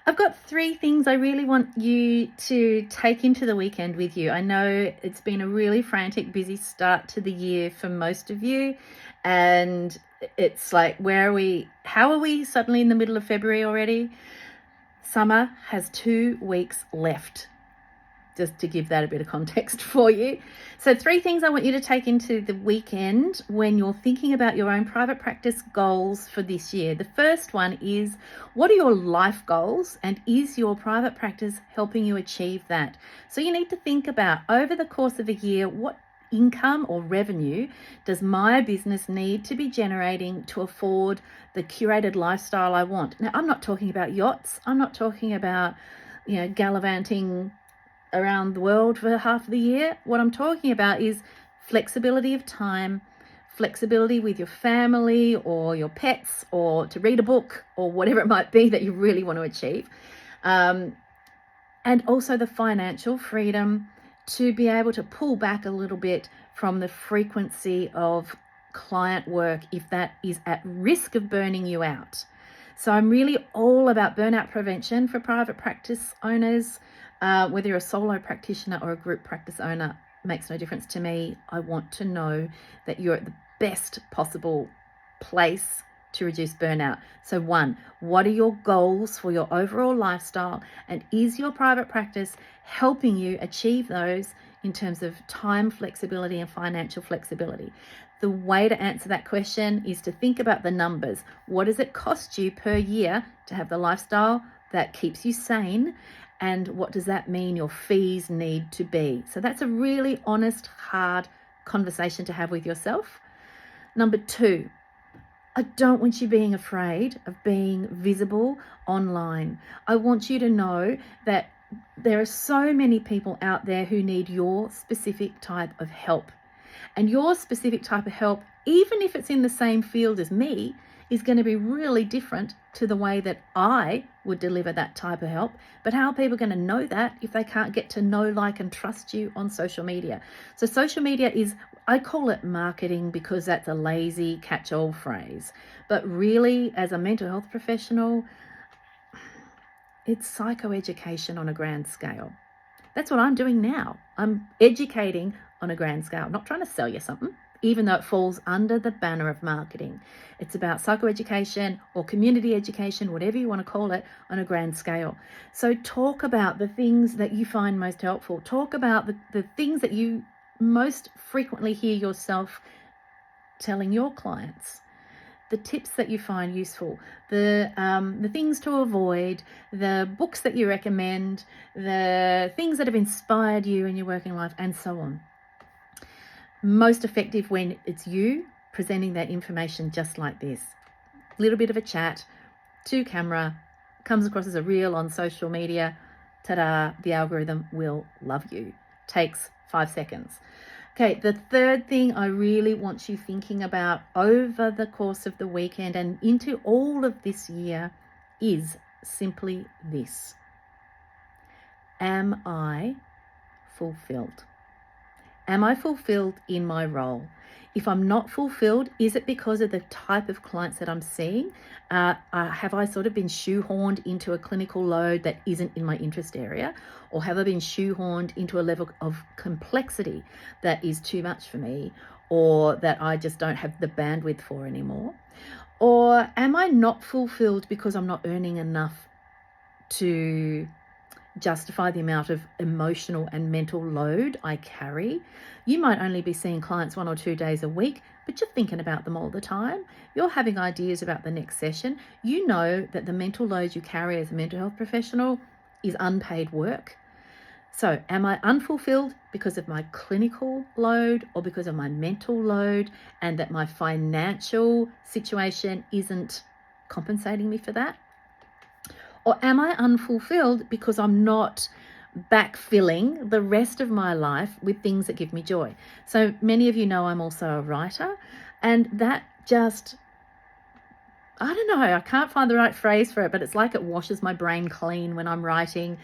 I've got 3 things I really want you to take into the weekend with you. I know it's been a really frantic, busy start to the year for most of you. And it's like, where are we? How are we suddenly in the middle of February already? Summer has 2 weeks left, just to give that a bit of context for you. So 3 things I want you to take into the weekend when you're thinking about your own private practice goals for this year. The first one is, what are your life goals, and is your private practice helping you achieve that? So you need to think about, over the course of a year, what income or revenue does my business need to be generating to afford the curated lifestyle I want? Now, I'm not talking about yachts. I'm not talking about, gallivanting around the world for half of the year. What I'm talking about is flexibility of time, flexibility with your family or your pets, or to read a book, or whatever it might be that you really want to achieve. And also the financial freedom to be able to pull back a little bit from the frequency of client work if that is at risk of burning you out. So I'm really all about burnout prevention for private practice owners. Whether you're a solo practitioner or a group practice owner, makes no difference to me. I want to know that you're at the best possible place to reduce burnout. So 1, what are your goals for your overall lifestyle, and is your private practice helping you achieve those in terms of time flexibility and financial flexibility? The way to answer that question is to think about the numbers. What does it cost you per year to have the lifestyle that keeps you sane? And what does that mean your fees need to be? So that's a really honest, hard conversation to have with yourself. Number 2, I don't want you being afraid of being visible online. I want you to know that there are so many people out there who need your specific type of help. And your specific type of help, even if it's in the same field as me, is going to be really different to the way that I would deliver that type of help. But how are people going to know that if they can't get to know, like, and trust you on social media? So social media is, I call it marketing because that's a lazy catch-all phrase. But really, as a mental health professional, it's psychoeducation on a grand scale. That's what I'm doing now. I'm educating on a grand scale, not trying to sell you something, even though it falls under the banner of marketing. It's about psychoeducation or community education, whatever you want to call it, on a grand scale. So talk about the things that you find most helpful. Talk about the things that you most frequently hear yourself telling your clients. The tips that you find useful, the things to avoid, the books that you recommend, the things that have inspired you in your working life, and so on. Most effective when it's you presenting that information just like this. Little bit of a chat, to camera, comes across as a reel on social media. Ta-da, the algorithm will love you. Takes 5 seconds. Okay, the third thing I really want you thinking about over the course of the weekend and into all of this year is simply this. Am I fulfilled? Am I fulfilled in my role? If I'm not fulfilled, is it because of the type of clients that I'm seeing? Have I sort of been shoehorned into a clinical load that isn't in my interest area? Or have I been shoehorned into a level of complexity that is too much for me, or that I just don't have the bandwidth for anymore? Or am I not fulfilled because I'm not earning enough to justify the amount of emotional and mental load I carry? You might only be seeing clients 1 or 2 days a week, but you're thinking about them all the time. You're having ideas about the next session. You know that the mental load you carry as a mental health professional is unpaid work. So am I unfulfilled because of my clinical load or because of my mental load, and that my financial situation isn't compensating me for that? Or am I unfulfilled because I'm not backfilling the rest of my life with things that give me joy? So many of you know I'm also a writer, and that just, I don't know, I can't find the right phrase for it, but it's like it washes my brain clean when I'm writing.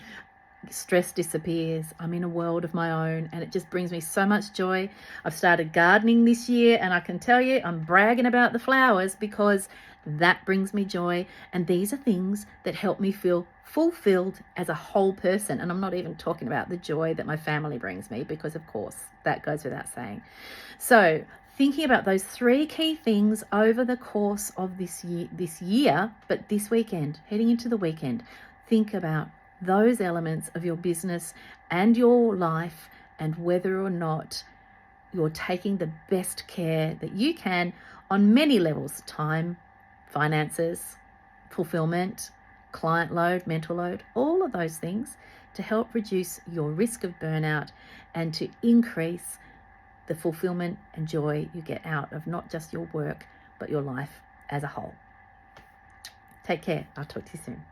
Stress disappears. I'm in a world of my own, and it just brings me so much joy. I've started gardening this year, and I can tell you I'm bragging about the flowers because that brings me joy, and these are things that help me feel fulfilled as a whole person. And I'm not even talking about the joy that my family brings me, because of course that goes without saying. So thinking about those 3 key things over the course of this year, but this weekend, heading into the weekend, think about those elements of your business and your life, and whether or not you're taking the best care that you can on many levels: time, finances, fulfillment, client load, mental load, all of those things, to help reduce your risk of burnout and to increase the fulfillment and joy you get out of not just your work, but your life as a whole. Take care. I'll talk to you soon.